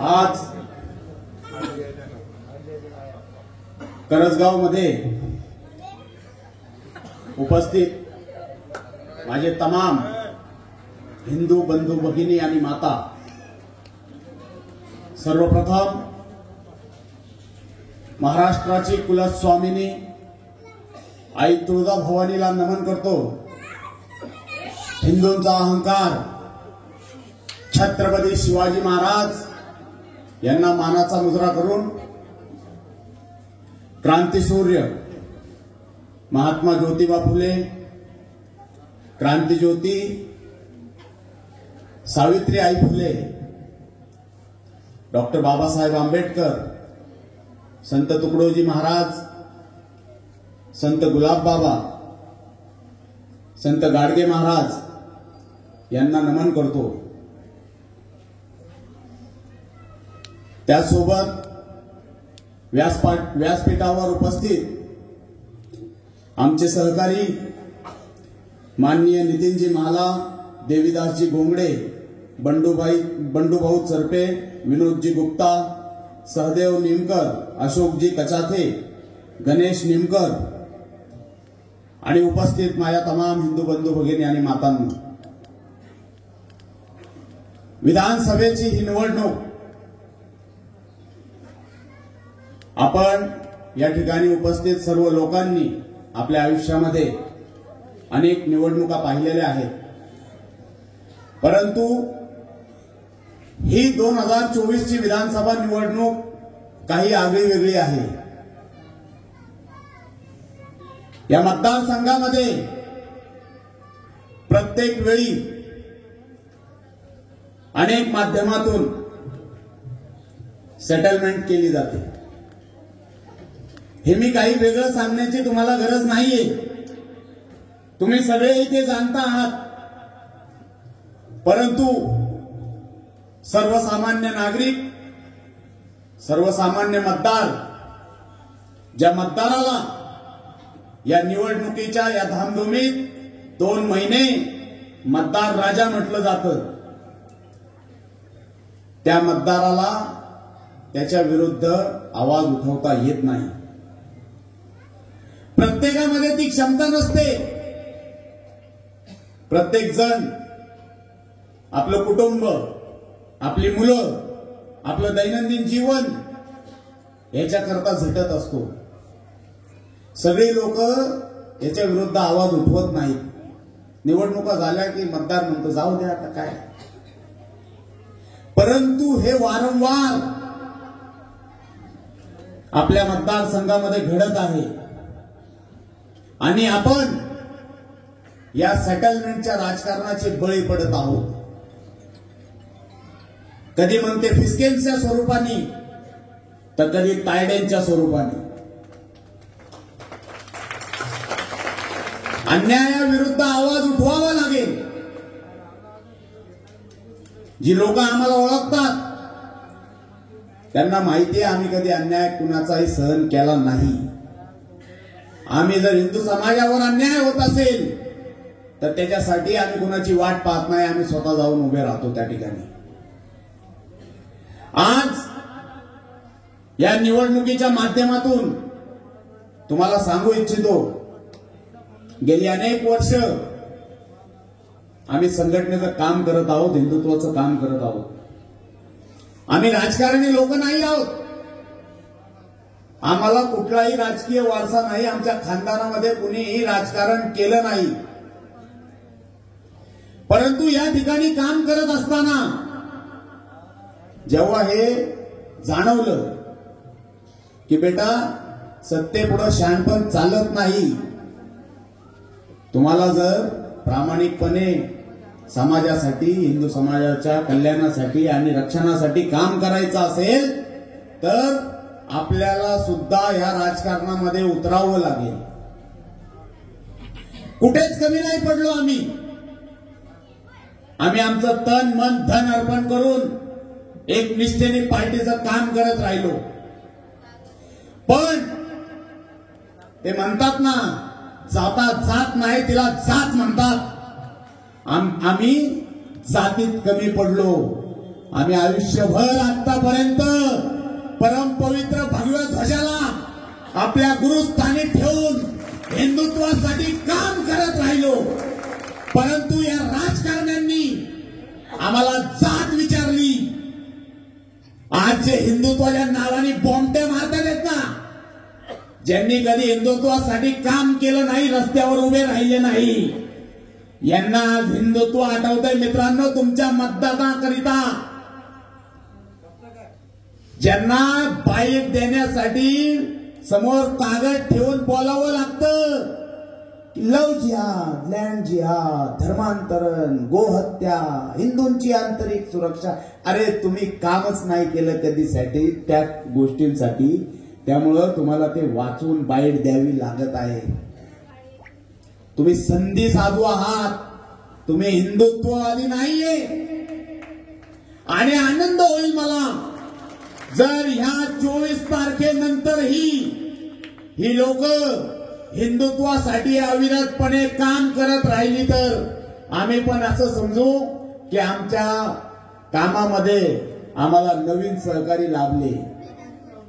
आज करंजगाव मध्ये उपस्थित माझे तमाम हिंदू बंधू भगिनी आणि माता, सर्वप्रथम महाराष्ट्राची कुलस्वामिनी आई तुळजाभवानीला नमन करतो. हिंदूंचा अहंकार छत्रपती शिवाजी महाराज यांना मानाचा मुजरा करून क्रांतीसूर्य महात्मा ज्योतिबा फुले, क्रांतीज्योती सावित्रीबाई फुले, डॉक्टर बाबासाहेब आंबेडकर, संत तुकडोजी महाराज, संत गुलाबबाबा, संत गाडगे महाराज यांना नमन करतो. त्यासोबत व्यासपीठावर उपस्थित आमचे सहकारी माननीय नितीनजी माला, देवीदासजी गोंगडे, बंडूभाऊ चरपे, विनोदजी गुप्ता, सहदेव निमकर, अशोकजी कचाथे, गणेश निमकर आणि उपस्थित माझ्या तमाम हिंदू बंधू भगिनी आणि मातांनो, विधानसभेची ही निवडणूक आपण या ठिकाणी उपस्थित सर्व लोकांनी आपल्या आयुष्यामध्ये अनेक निवडणुका पाहिलेल्या आहेत, परंतु ही 2024 ची विधानसभा निवडणूक काही आगळी वेगळी आहे. या मतदारसंघामध्ये प्रत्येक वेळी अनेक माध्यमातून सेटलमेंट केली जाते. हे मी काही वेगळं सांगण्याची तुम्हाला गरज नाहीये, तुम्ही सगळे इथे जाणता आहात. परंतु सर्वसामान्य नागरिक, सर्वसामान्य मतदार, ज्या मतदाराला या निवडणुकीच्या या धामधुमीत 2 महिने मतदार राजा म्हटलं जातं, त्या मतदाराला त्याच्या विरुद्ध आवाज उठवता येत नाही. प्रत्येकामध्ये ती क्षमता नसते. प्रत्येक जण आपलं कुटुंब, आपली मुलं, आपलं दैनंदिन जीवन याच्याकरता झटत असतो. सगळे लोक याच्या विरुद्ध आवाज उठवत नाहीत. निवडणुका झाल्या की मतदार म्हणतो जाऊ द्या आता काय. परंतु हे वारंवार आपल्या मतदारसंघामध्ये घडत आहे आणि आपण या सेटलमेंटच्या राजकारणाचे बळी पडत आहोत. कधी म्हणते फिस्केलच्या स्वरूपाने, तर कधी तायड्यांच्या स्वरूपाने. अन्यायाविरुद्ध आवाज उठवावा लागेल. जी लोक आम्हाला ओळखतात त्यांना माहिती आहे आम्ही कधी अन्याय कुणाचाही सहन केला नाही. आम्ही जर हिंदू समाजावर अन्याय होत असेल तर त्याच्यासाठी आम्ही कुणाची वाट पाहत नाही, आम्ही स्वतः जाऊन उभे राहतो त्या ठिकाणी. आज या निवडणुकीच्या माध्यमातून तुम्हाला सांगू इच्छितो, गेली अनेक वर्ष आम्ही संघटनेचं काम करत आहोत, हिंदुत्वाचं काम करत आहोत. आम्ही राजकारणी लोक नाही आहोत. आम्हाला कुठलाही राजकीय वारसा नाही. आमच्या खानदानामध्ये कुणीही राजकारण केलं नाही. परंतु या ठिकाणी काम करत असताना जेव्हा हे जाणवलं की बेटा सत्तेपुढे शहाणपण चालत नाही, तुम्हाला जर प्रामाणिकपणे समाजासाठी, हिंदू समाजाच्या कल्याणासाठी आणि रक्षणासाठी काम करायचं असेल तर आपल्याला सुद्धा या राजकारणामध्ये उतरावं लागेल. कुठेच कमी नाही पडलो आम्ही. आम्ही आमचं तन मन धन अर्पण करून एक निष्ठेने पार्टीचं काम करत राहिलो. पण ते म्हणतात ना, जाता जात नाही तिला जात म्हणतात. आम्ही जातीत कमी पडलो. आम्ही आयुष्यभर आतापर्यंत परमपवित्र भगव्या ध्वजाला आपल्या गुरुस्थानी ठेवून हिंदुत्वासाठी काम करत राहिलो. परंतु या राजकारण्यांनी आम्हाला जात विचारली. आज जे हिंदुत्वाच्या नावाने बॉम्बटे मारतात आहेत ना, ज्यांनी कधी हिंदुत्वासाठी काम केलं नाही, रस्त्यावर उभे राहिले नाही, यांना आज हिंदुत्व आठवतंय. मित्रांनो, तुमच्या मतदानाकरिता ज्यांना बाईट देण्यासाठी समोर कागद ठेवून बोलावं लागतं, लव जिहाद, लँड जिहाद, धर्मांतरण, गोहत्या, हिंदूंची आंतरिक सुरक्षा. अरे तुम्ही कामच नाही केलं कधीसाठी त्या गोष्टींसाठी, त्यामुळं तुम्हाला ते वाचून बाईट द्यावी लागत आहे. तुम्ही संधी साधू आहात, तुम्ही हिंदुत्ववादी नाहीये. आणि आनंद होईल मला जर ह्या 24 तारखेनंतरही ही लोक हिंदुत्वासाठी अविरतपणे काम करत राहिली तर आम्ही पण असं समजू की आमच्या कामामध्ये आम्हाला नवीन सहकारी लाभले.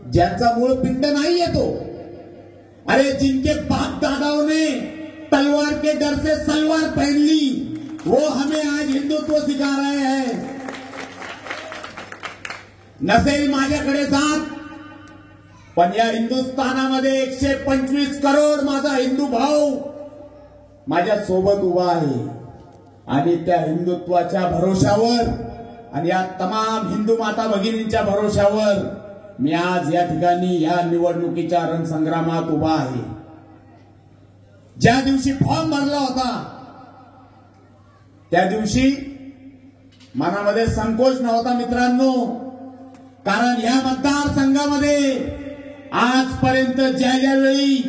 ज्यांचा मूळ पिंड नाही येतो, अरे जिनके बाप दादाओं ने तलवार के डर से सलवार पहन ली, वो हमें आज हिंदुत्व सिखा रहे हैं. नसेल माझ्याकडे जात, पण या हिंदुस्थानामध्ये 125 करोड माझा हिंदू भाऊ माझ्या सोबत उभा आहे. आणि त्या हिंदुत्वाच्या भरोशावर आणि या तमाम हिंदू माता भगिनींच्या भरोशावर मी आज या ठिकाणी या निवडणुकीच्या रणसंग्रामात उभा आहे. ज्या दिवशी फॉर्म भरला होता त्या दिवशी मनामध्ये संकोच नव्हता मित्रांनो, कारण या मतदारसंघामध्ये आजपर्यंत ज्या ज्या वेळी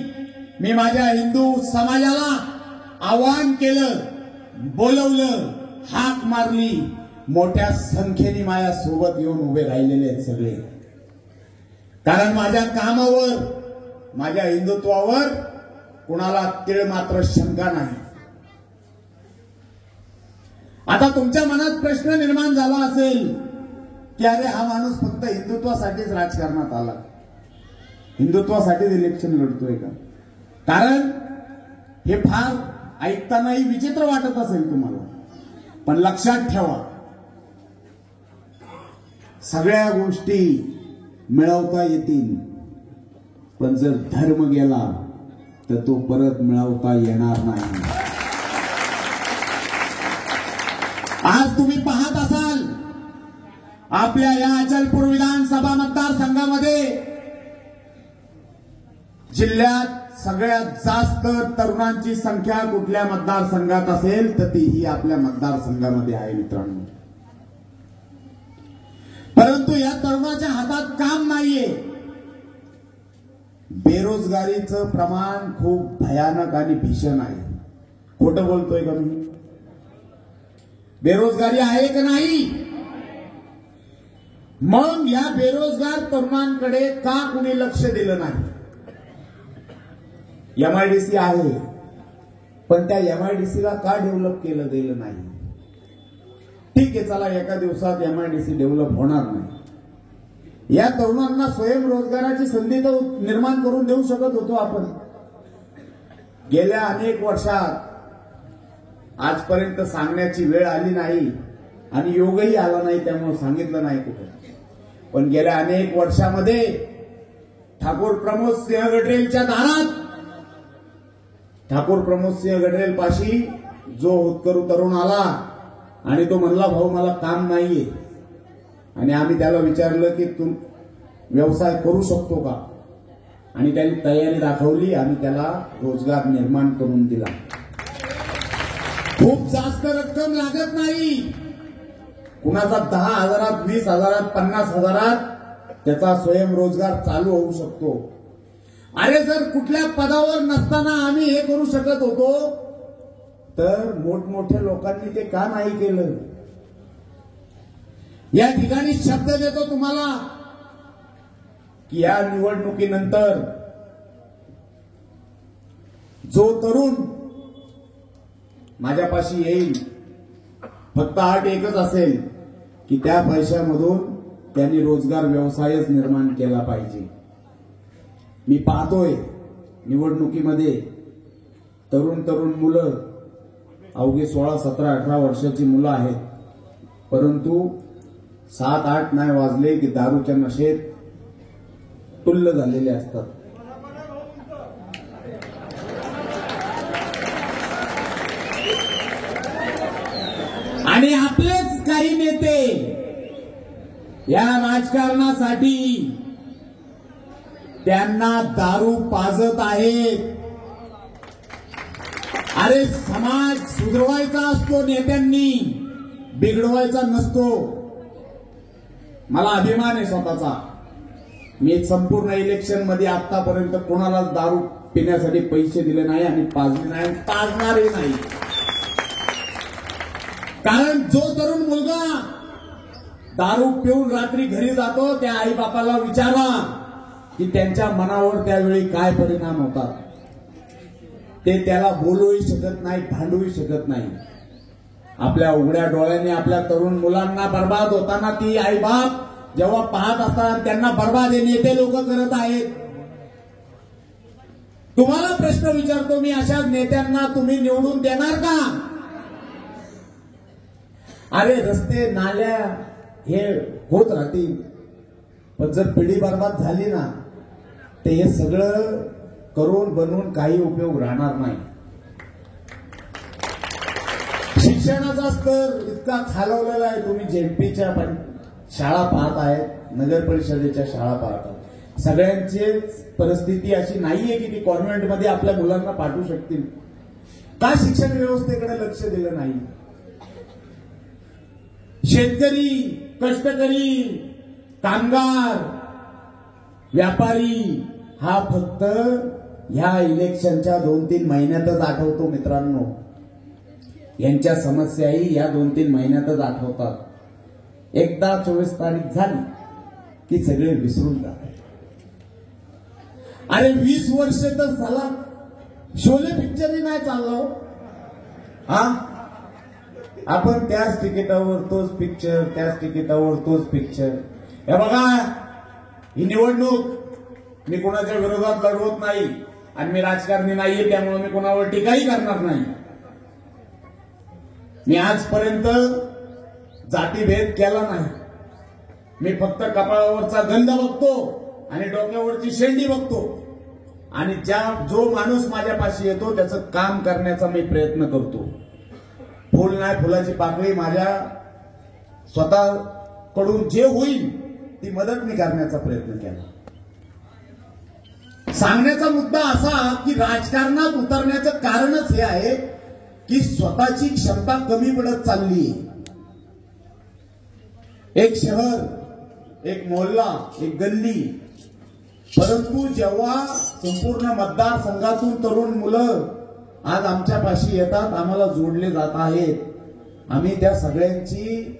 मी माझ्या हिंदू समाजाला आवाहन केलं, बोलवलं, हाक मारली, मोठ्या संख्येने माझ्या सोबत येऊन उभे राहिलेले आहेत सगळे. कारण माझ्या कामावर, माझ्या हिंदुत्वावर कुणाला तीळ मात्र शंका नाही. आता तुमच्या मनात प्रश्न निर्माण झाला असेल की अरे हा माणूस फक्त हिंदुत्वासाठीच राजकारणात आला, हिंदुत्वासाठीच इलेक्शन लढतोय का? कारण हे फार ऐकतानाही विचित्र वाटत असेल तुम्हाला, पण लक्षात ठेवा, सगळ्या गोष्टी मिळवता येतील, पण जर धर्म गेला तर तो परत मिळवता येणार नाही. आज तुम्ही पाहत असाल आपल्या या अचलपूर विधानसभा मतदारसंघामध्ये जिल्ह्यात सगळ्यात जास्त तरुणांची संख्या कुठल्या मतदारसंघात असेल तर ती ही आपल्या मतदारसंघामध्ये आहे मित्रांनो. परंतु या तरुणाच्या हातात काम नाहीये. बेरोजगारीचं प्रमाण खूप भयानक आणि भीषण आहे. खोटं बोलतोय का मी? बेरोजगारी आहे का नाही? मग या बेरोजगार तरुणांकडे का कुणी लक्ष दिलं नाही? एमआयडीसी आहे, पण त्या एमआयडीसीला का डेव्हलप केलं गेलं नाही? ठीक आहे, चला एका दिवसात एमआयडीसी डेव्हलप होणार नाही. या तरुणांना स्वयंरोजगाराची संधी तर निर्माण करून देऊ शकत होतो आपण. गेल्या अनेक वर्षात आजपर्यंत सांगण्याची वेळ आली नाही आणि योगही आला नाही, त्यामुळे सांगितलं नाही कुठे. पण गेल्या अनेक वर्षामध्ये ठाकूर प्रमोद सिंह गडरेलच्या दारात, ठाकूर प्रमोद सिंह गडरेल पाशी जो होतकरू तरुण आला आणि तो म्हणला, भाऊ मला काम नाहीये. आणि आम्ही त्याला विचारलं की तू व्यवसाय करू शकतो का? आणि त्याने तयारी दाखवली आणि त्याला रोजगार निर्माण करून दिला. खूप जास्त रक्कम लागत नाही. कुणाचा 10,000, 20,000, 50,000 त्याचा स्वयंरोजगार चालू होऊ शकतो. अरे जर कुठल्या पदावर नसताना आम्ही हे करू शकत होतो तर मोठमोठ्या लोकांनी ते का नाही केलं? या ठिकाणी शब्द देतो तुम्हाला की या निवडणुकीनंतर जो तरुण माझ्यापाशी येईल फक्त अट एकच असेल की त्या पैशामधून त्यांनी रोजगार व्यवसायच निर्माण केला पाहिजे. मी पाहतोय निवडणुकीमध्ये तरुण मुलं, अवघे 16, 17, 18 वर्षाची मुलं आहेत, परंतु 7-8 नाही वाजले की दारूच्या नशेत तुल्य झालेले असतात. आणि आपलेच काही नेते या राजकारणासाठी त्यांना दारू पाजत आहेत. अरे समाज सुधरवायचा असतो नेत्यांनी, बिघडवायचा नसतो. मला अभिमान आहे स्वतःचा. मी संपूर्ण इलेक्शन मध्ये आतापर्यंत कोणालाच दारू पिण्यासाठी पैसे दिले नाही आणि पाजले नाही, पाजणारही नाही. कारण जो तरुण मुलगा दारू पिऊन रात्री घरी जातो त्या आई बापाला विचारा की त्यांच्या मनावर त्यावेळी काय परिणाम होतात. ते त्याला बोलूही शकत नाही, भांडूही शकत नाही. आपल्या उघड्या डोळ्याने आपल्या तरुण मुलांना बर्बाद होताना ती आई बाप जेव्हा पाहत असतात त्यांना बर्बाद हे नेते लोक करत आहेत. तुम्हाला प्रश्न विचारतो मी, अशा नेत्यांना तुम्ही निवडून देणार का? अरे रस्ते नाल्या हे होत राहतील, पण जर पिढी बर्बाद झाली ना ते हे सगळं करून बनवून काही उपयोग राहणार नाही. शिक्षणाचा स्तर इतका खालवलेला आहे. तुम्ही जेडपीच्या पण शाळा पाहत आहेत, नगर परिषदेच्या शाळा पाहत आहेत. सगळ्यांची परिस्थिती अशी नाहीये की ती कॉन्व्हेंटमध्ये आपल्या मुलांना पाठवू शकतील. का शिक्षण व्यवस्थेकडे लक्ष दिलं नाही? शेतकरी, कष्टकरी, कामगार, व्यापारी हा फक्त ह्या इलेक्शनच्या 2-3 महिन्यातच आठवतो मित्रांनो. यांच्या समस्याही या 2-3 महिन्यातच आठवतात. एकदा 24 तारीख झाली की सगळे विसरून जातात. अरे 20 वर्ष तर झाला शोले पिक्चरही नाही चालला. हा, आपण त्याच तिकिटावर तोच पिक्चर, त्याच तिकिटावर तोच पिक्चर. हे बघा, ही निवडणूक मी कोणाच्या विरोधात लढवत नाही आणि मी राजकारणी नाहीये, त्यामुळे मी कोणावर टीकाही करणार नाही. मी आजपर्यंत जातीभेद केला नाही. मी फक्त कपाळावरचा गंध बघतो आणि डोक्यावरची शेंडी बघतो आणि जो माणूस माझ्यापाशी येतो त्याचं काम करण्याचा मी प्रयत्न करतो. फुल नाही, फुलाची पाकळी माझ्या स्वतःकडून जे होईल ती मदत मी करण्याचा प्रयत्न केला. सांगण्याचा मुद्दा असा की राजकारणात उतरण्याचं कारणच हे आहे की स्वतःची क्षमता कमी पडत चालली. एक शहर, एक मोहल्ला, एक गल्ली, परंतु जेव्हा संपूर्ण मतदारसंघातून तरुण मुलं आज आमच्यापाशी येतात, आम्हाला जोडले जात आहेत, आम्ही त्या सगळ्यांची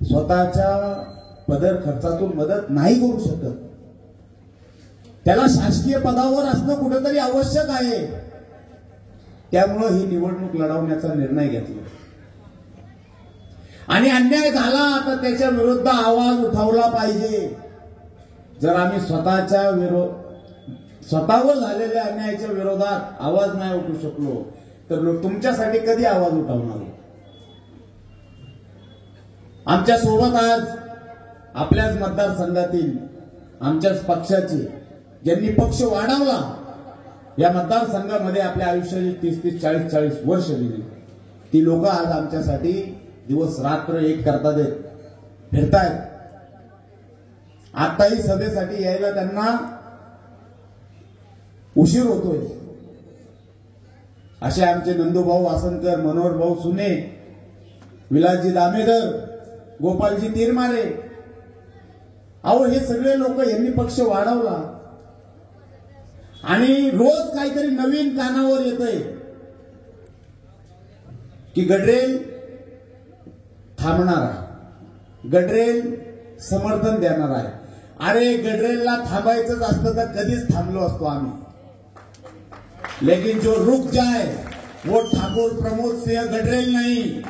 स्वतःच्या पदर खर्चातून मदत नाही करू शकत. त्याला शासकीय पदावर असणं कुठेतरी आवश्यक आहे. त्यामुळे ही निवडणूक लढवण्याचा निर्णय घेतला आणि अन्याय झाला तर त्याच्या विरुद्ध आवाज उठवला पाहिजे. जर आम्ही स्वतःवर झालेल्या अन्यायाच्या विरोधात आवाज नाही उठू शकलो तर तुमच्यासाठी कधी आवाज उठवणार? आमच्या सोबत आज आपल्याच मतदारसंघातील आमच्याच पक्षाचे ज्यांनी पक्ष वाढवला, या मतदारसंघामध्ये आपल्या आयुष्याची 30-30, 40-40 वर्ष दिली, ती लोक आज आमच्यासाठी दिवस रात्र एक करतात, फिरतायत. आताही सभेसाठी यायला त्यांना उशीर होतोय. असे आमचे नंदूभाऊ वासनकर, मनोहर भाऊ सुने, विलासजी दामेदर, गोपालजी तिरमारे, अहो हे सगळे लोक यांनी पक्ष वाढवला आणि रोज काहीतरी नवीन कानावर येतंय की गडरेल थांबणार आहे, गडरेल समर्थन देणार आहे. अरे गडरेलला थांबायचंच असतं तर कधीच थांबलो असतो आम्ही. लेकिन जो रुक जाए वो ठाकुर प्रमोद सिंह गडरेल नहीं.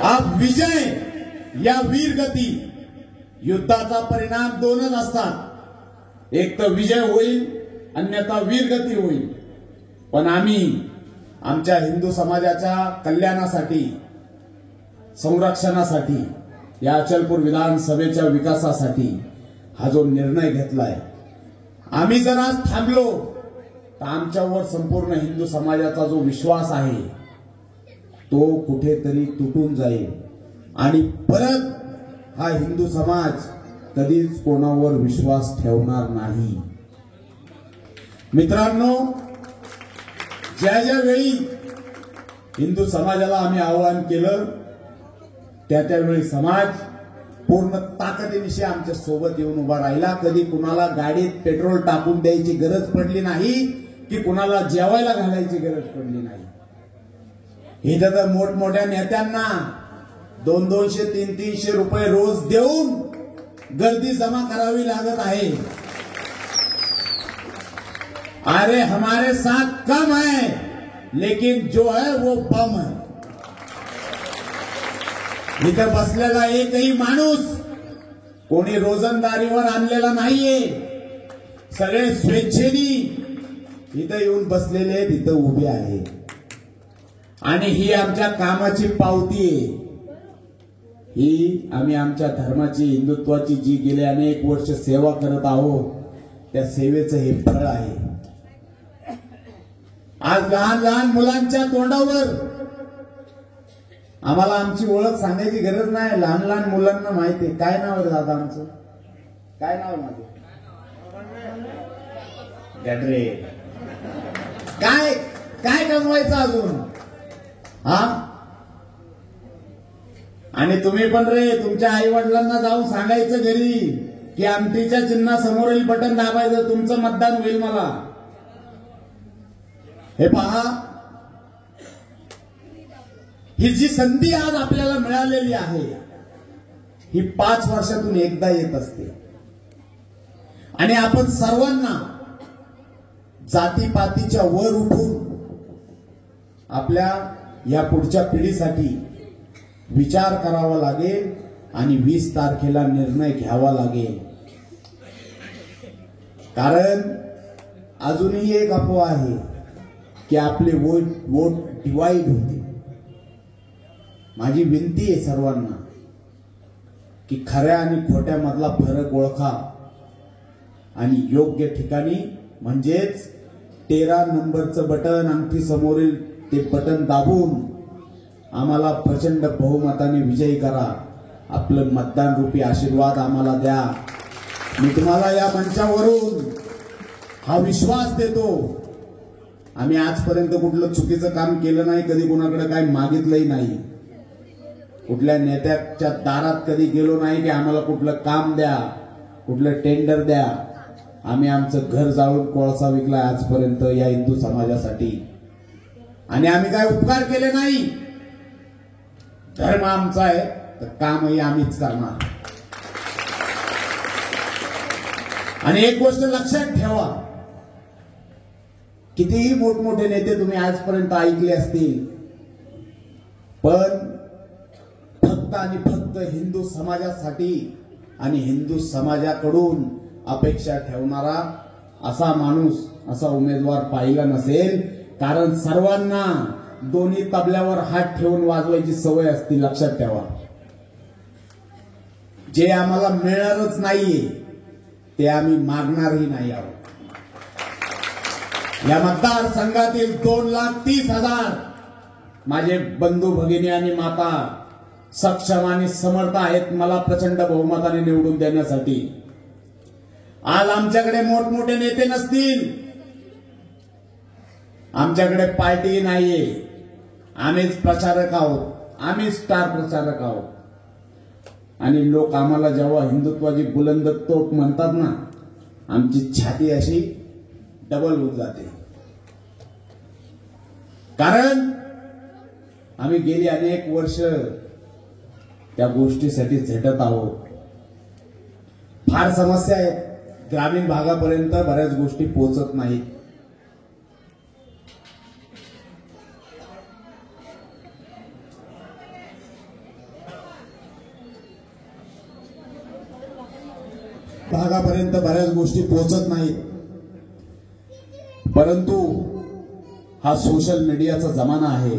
अब विजय या वीरगती युद्धाचा परिणाम दोनच असतात, एक तर विजय होईल अन्यथा वीरगती होईल. पण आम्ही आमच्या हिंदू समाजाच्या कल्याणासाठी, संरक्षणासाठी, या अचलपूर विधानसभेच्या विकासासाठी हा जो निर्णय घेतलाय, आम्ही जर आज थांबलो तर आमच्यावर संपूर्ण हिंदू समाजाचा जो विश्वास आहे तो कुठेतरी तुटून जाईल आणि परत हा हिंदू समाज कधीच कोणावर विश्वास ठेवणार नाही. मित्रांनो, ज्या ज्या वेळी हिंदू समाजाला आम्ही आवाहन केलं त्या त्यावेळी समाज पूर्ण ताकदीनिशी आमच्या सोबत येऊन उभा राहिला. कधी कुणाला गाडीत पेट्रोल टाकून द्यायची गरज पडली नाही की कुणाला जेवायला घालायची गरज पडली नाही. इथं तर मोठमोठ्या नेत्यांना 200-200, 300-300 रुपये रोज देऊन गर्दी जमा करावी लागत आहे. अरे हमारे साथ कम है लेकिन जो है वो बम है. इथं बसलेला एकही माणूस कोणी रोजंदारीवर आणलेला नाहीये. सगळे स्वेच्छेने इथं येऊन बसलेले आहेत, इथं उभे आहेत. आणि ही आमच्या कामाची पावती आहे. ही आम्ही आमच्या धर्माची, हिंदुत्वाची जी गेले अनेक वर्ष सेवा करत आहोत त्या सेवेचं हे फळ आहे. आज लहान लहान मुलांच्या तोंडावर आम्हाला आमची ओळख सांगायची गरज नाही. लहान लहान मुलांना माहिती आहे. काय नाव आहे दादा आमचं? काय नाव आहे माझं? गॅडरे. काय काय कमवायचं अजून? हा, आणि तुम्ही पण रे तुमच्या आई वडिलांना जाऊन सांगायचं घरी की आमटीच्या चिन्हासमोरील बटन दाबायचं, तुमचं मतदान होईल मला. हे पहा, ही जी संधी आज आपल्याला मिळालेली आहे ही 5 वर्षातून एकदा येत असते. आणि आपण सर्वांना जातीपातीच्या वर उठून आपल्या या पुढच्या पिढीसाठी विचार करावा लागेल आणि 20 तारखेला निर्णय घ्यावा लागेल. कारण अजूनही एक अफवा आहे की आपले वोट डिवाइड होते. माझी विनंती आहे सर्वांना की खऱ्या आणि खोट्यामधला फरक ओळखा आणि योग्य ठिकाणी म्हणजेच 13 नंबरचं बटन, अंगठी समोरील ते बटन दाबून आम्हाला प्रचंड बहुमताने विजयी करा. आपलं मतदान रूपी आशीर्वाद आम्हाला द्या. मी तुम्हाला या मंचावरून हा विश्वास देतो. आम्ही आजपर्यंत कुठलं चुकीचं काम केलं नाही, कधी कुणाकडे काही मागितलंही नाही, कुठल्या नेत्याच्या दारात कधी गेलो नाही की आम्हाला कुठलं काम द्या, कुठलं टेंडर द्या. आम्ही आमचं घर जाळून कोळसा विकलाय आजपर्यंत या हिंदू समाजासाठी. आणि आम्ही काय उपकार केले नाही. धर्म आमचा आहे तर कामही आम्हीच करणार. आणि एक गोष्ट लक्षात ठेवा, कितीही मोठमोठे नेते तुम्ही आजपर्यंत ऐकले असतील, पण फक्त आणि फक्त हिंदू समाजासाठी आणि हिंदू समाजाकडून अपेक्षा ठेवणारा असा माणूस, असा उमेदवार पाहिला नसेल. कारण सर्वांना दोन्ही तबल्यावर हात ठेवून वाजवायची सवय असते. लक्षात ठेवा, जे आम्हाला मिळणारच नाहीये ते आम्ही मागणारही नाही आहोत. या मतदारसंघातील 2,30,000 माझे बंधू भगिनी आणि माता सक्षम आणि समर्थ आहेत मला प्रचंड बहुमताने निवडून देण्यासाठी. आज आमच्याकडे मोठमोठे नेते नसतील, आमच्याकडे पार्टी नाहीये, आम्हीच प्रचारक आहोत, आम्हीच स्टार प्रचारक आहोत. आणि लोक आम्हाला जेव्हा हिंदुत्वाची बुलंद तोफ म्हणतात ना, आमची छाती अशी डबल होऊन जाते. कारण आम्ही गेली अनेक वर्ष त्या गोष्टीसाठी झटत आहोत. फार समस्या आहेत, ग्रामीण भागापर्यंत बऱ्याच गोष्टी पोहोचत नाहीत. भागापर्यंत बऱ्याच गोष्टी पोहोचत नाहीत, परंतु हा सोशल मीडियाचा जमाना आहे.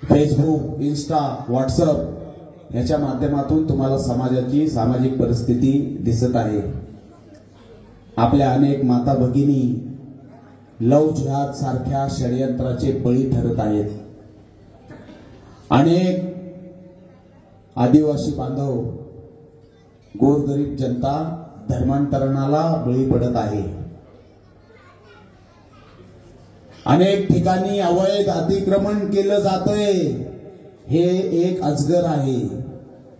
फेसबुक, इंस्टा, व्हॉट्सअप याच्या माध्यमातून तुम्हाला समाजाची सामाजिक परिस्थिती दिसत आहे. आपल्या अनेक माता भगिनी लव जिहाद सारख्या षडयंत्राचे बळी ठरत आहेत. अनेक आदिवासी बांधव, गोरगरीब जनता धर्मांतरणाला बळी पडत आहे. अनेक ठिकाणी अवैध अतिक्रमण केलं जातंय. हे एक अजगर आहे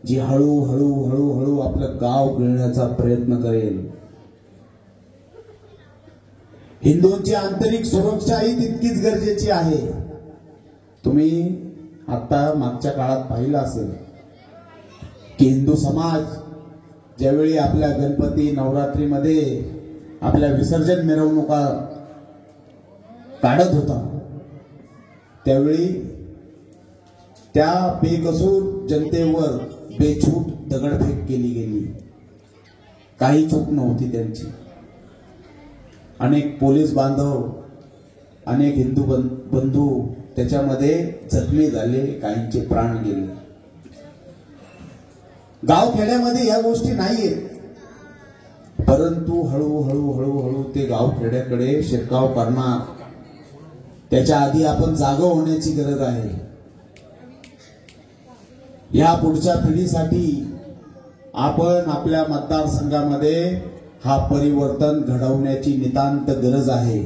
जी हळूहळू हळूहळू आपलं गाव गिळण्याचा प्रयत्न करेल. हिंदूंची आंतरिक सुरक्षाही तितकीच गरजेची आहे. तुम्ही आता मागच्या काळात पाहिलं असेल की हिंदू समाज ज्यावेळी आपल्या गणपती नवरात्रीमध्ये आपल्या विसर्जन मिरवणुका काढत होता, त्यावेळी त्या बेकसूर जनतेवर बेछूट दगडफेक केली गेली. काही चूक नव्हती त्यांची. अनेक पोलीस बांधव, अनेक हिंदू बंधू त्याच्यामध्ये जखमी झाले, काहींचे प्राण गेले. गावखेड्यामध्ये या गोष्टी नाहीयेत, परंतु हळूहळू हळूहळू ते गावखेड्याकडे शिरकाव करणार. त्याच्या आधी आपण जागं होण्याची गरज आहे. या पुढच्या पिढीसाठी आपण आपल्या मतदारसंघामध्ये हा परिवर्तन घडवण्याची नितांत गरज आहे.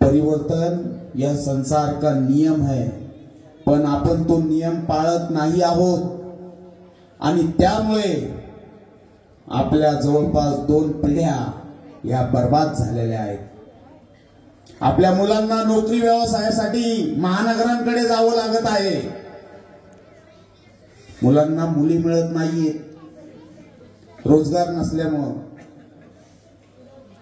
परिवर्तन यह संसार का नियम है, पण आपण तो नियम पाळत नाही आहोत आणि त्यामुळे आपल्या जवळपास 2 पिढ्या या बर्बाद झालेल्या आहेत. आपल्या मुलांना नोकरी व्यवसायासाठी महानगरांकडे जावं लागत आहे. मुलांना मुली मिळत नाहीये रोजगार नसल्यामुळं.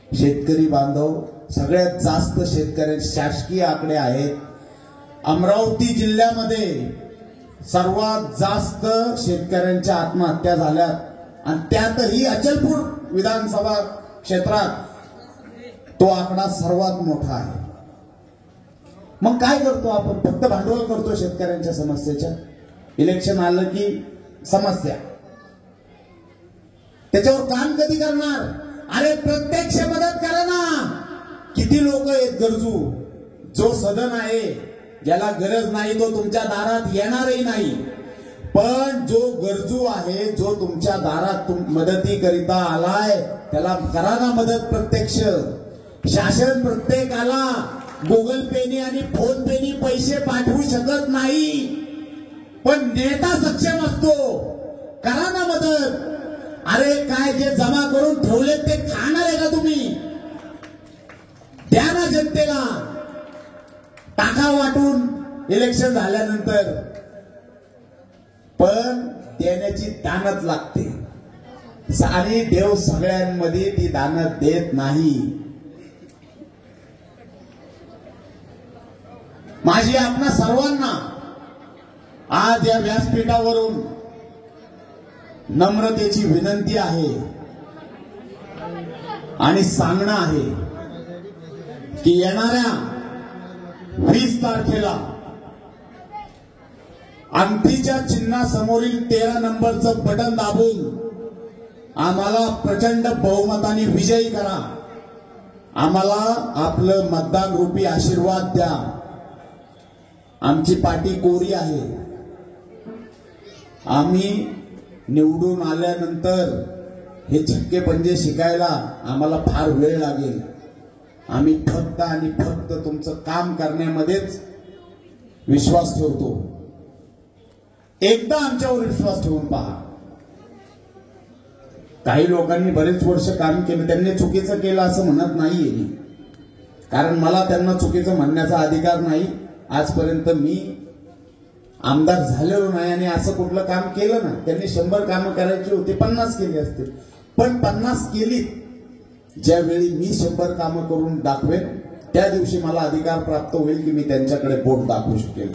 शेतकरी बांधव, सगळ्यात जास्त शेतकऱ्यांचे शासकीय आकडे आहेत. अमरावती जिल्ह्यामध्ये सर्वात जास्त शेतकऱ्यांच्या आत्महत्या झाल्यात आणि त्यातही अचलपूर विधानसभा क्षेत्रात तो आकडा सर्वात मोठा आहे. मग काय करतो आपण? फक्त भांडवल करतो शेतकऱ्यांच्या समस्येच्या. इलेक्शन आलं की समस्या, त्याच्यावर काम कधी करणार? अरे प्रत्यक्ष मदत करा ना. किती लोक आहेत गरजू? जो सदन आहे ज्याला गरज नाही तो तुमच्या दारात येणारही नाही, पण जो गरजू आहे, जो तुमच्या दारात मदतीकरिता आलाय, त्याला करा ना मदत प्रत्यक्ष. शासन प्रत्येकाला गुगल पेनी आणि फोन पेनी पैसे पाठवू शकत नाही, पण नेता सक्षम असतो. करा ना मदत. अरे काय जे जमा करून ठेवले ते खाणार आहे का तुम्ही? द्या ना जनतेला. टाका वाटून इलेक्शन झाल्यानंतर, पण देण्याची दानत लागते आणि देव सगळ्यांमध्ये ती दानत देत नाही. माझी आपणा सर्वांना आज या व्यासपीठावरून नम्रतेची विनंती आहे आणि सांगणं आहे की येणाऱ्या 20 तारखेला अंगठीच्या चिन्हासमोरील 13 नंबरचं बटन दाबून आम्हाला प्रचंड बहुमताने विजयी करा. आम्हाला आपलं मतदान रूपी आशीर्वाद द्या. आमची पाठी कोरी आहे. आम्ही निवडून आल्यानंतर हे छक्के पंजे शिकायला आम्हाला फार वेळ लागेल. आम्ही फक्त आणि फक्त तुमचं काम करण्यामध्येच विश्वास ठेवतो. एकदा आमच्यावर विश्वास ठेवून पहा. काही लोकांनी बरेच वर्ष काम केलं, त्यांनी चुकीचं केलं असं म्हणत नाहीये मी, कारण मला त्यांना चुकीचं म्हणण्याचा अधिकार नाही. आजपर्यंत मी आमदार झालेलो नाही आणि असं कुठलं काम केलं ना. त्यांनी 100 कामं करायची होती, 50 केली असतील, पण 50 केली. ज्यावेळी मी 100 कामं करून दाखवेन त्या दिवशी मला अधिकार प्राप्त होईल की मी त्यांच्याकडे बोट दाखवू शकेल.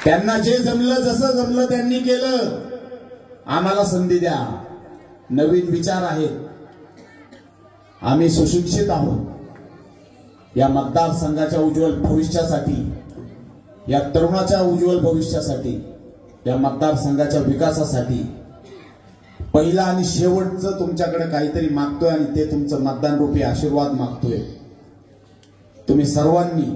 त्यांना जे जमलं, जसं जमलं त्यांनी केलं. आम्हाला संधी द्या. नवीन विचार आहेत. आम्ही सुशिक्षित आहोत. या मतदारसंघाच्या उज्ज्वल भविष्यासाठी, या तरुणाच्या उज्ज्वल भविष्यासाठी, या मतदारसंघाच्या विकासासाठी पहिला आणि शेवटचं तुमच्याकडे काहीतरी मागतोय आणि ते तुमचं मतदान रूपी आशीर्वाद मागतोय. तुम्ही सर्वांनी,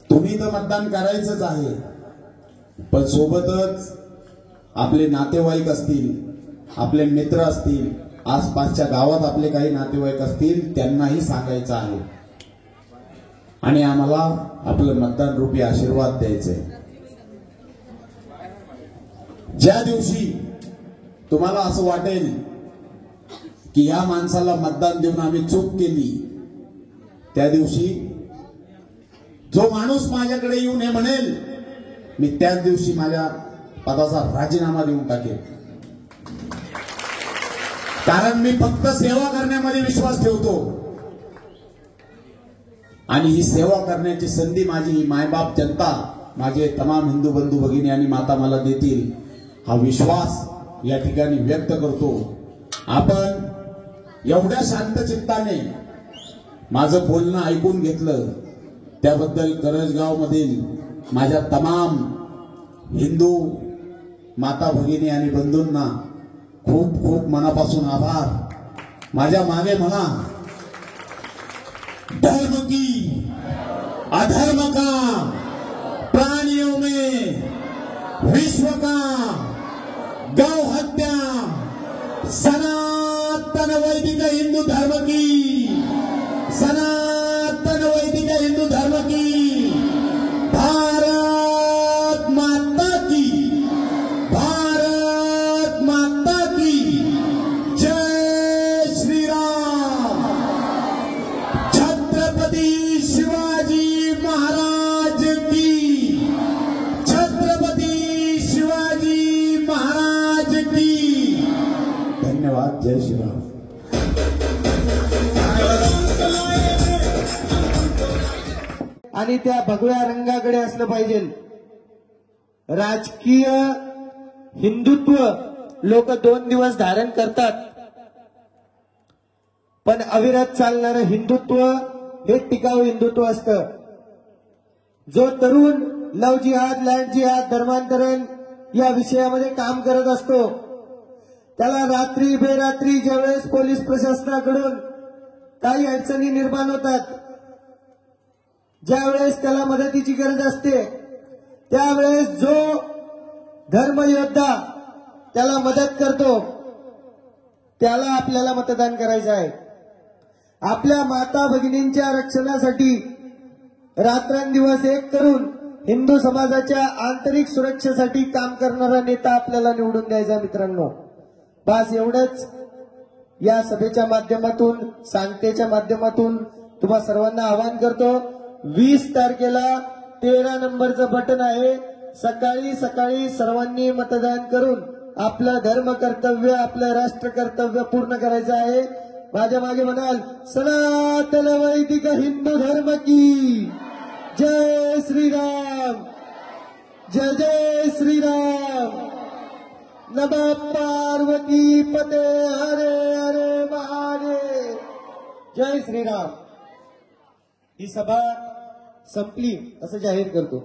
तुम्ही तर मतदान करायचंच आहे, पण सोबतच आपले नातेवाईक असतील, आपले मित्र असतील, आसपासच्या गावात आपले काही नातेवाईक असतील, त्यांनाही सांगायचं आहे आणि आम्हाला आपलं मतदान रूपी आशीर्वाद द्यायचंय. ज्या दिवशी तुम्हाला असं वाटेल की या माणसाला मतदान देऊन आम्ही चूक केली, त्या दिवशी जो माणूस माझ्याकडे येऊन हे म्हणेल, मी त्याच दिवशी माझ्या पदाचा राजीनामा देऊन टाकेन. कारण मी फक्त सेवा करण्यामध्ये विश्वास ठेवतो आणि ही सेवा करण्याची संधी माझी ही मायबाप जनता, माझे तमाम हिंदू बंधू भगिनी आणि माता मला देतील, हा विश्वास या ठिकाणी व्यक्त करतो. आपण एवढ्या शांत चित्ताने माझं बोलणं ऐकून घेतलं त्याबद्दल करंजगाव मधील माझ्या तमाम हिंदू माता भगिनी आणि बंधूंना खूप खूप मनापासून आभार. माझ्या मागे म्हणा, धर्म की अधर्म का, प्राणियों में विश्व का, गौ हत्या, सनातन वैदिक हिंदू धर्म की, सनातन वैदिक हिंदू धर्म की, भारत माता की, भारत माता की जय श्री राम. छत्रपती शिवाजी महाराज की, छत्रपती शिवाजी महाराज की. धन्यवाद. जय श्री राम. आणि त्या भगव्या रंगाकडे असलं पाहिजे. राजकीय हिंदुत्व लोक 2 दिवस धारण करतात, पण अविरत चालणारं हिंदुत्व हे टिकाऊ हिंदुत्व असतं. जो तरुण लव जिहाद, लँड जिहाद, धर्मांतरण या विषयामध्ये काम करत असतो, त्याला रात्री बेरात्री ज्यावेळेस पोलीस प्रशासनाकडून काही अडचणी निर्माण होतात, ज्यावेळेस त्याला मदतीची गरज असते, त्यावेळेस जो धर्मयोद्धा त्याला मदत करतो त्याला आपल्याला मतदान करायचं आहे. आपल्या माता भगिनींच्या रक्षणासाठी रात्रंदिवस एक करून हिंदू समाजाच्या आंतरिक सुरक्षेसाठी काम करणारा नेता आपल्याला निवडून द्यायचा. मित्रांनो, बस एवढंच या सभेच्या माध्यमातून, सांगतेच्या माध्यमातून तुम्हा सर्वांना आवाहन करतो. 20 तारखेला 13 नंबरचं बटन आहे. सकाळी सकाळी सर्वांनी मतदान करून आपलं धर्म कर्तव्य, आपलं राष्ट्र कर्तव्य पूर्ण करायचं आहे. माझ्या मागे म्हणाल, सनातन वैदिक हिंदू धर्म की जय श्रीराम, जय जय श्रीराम. नमः पार्वती पते हरे हरे महादेव. जय श्रीराम. ही सभा संपली असं जाहीर करतो.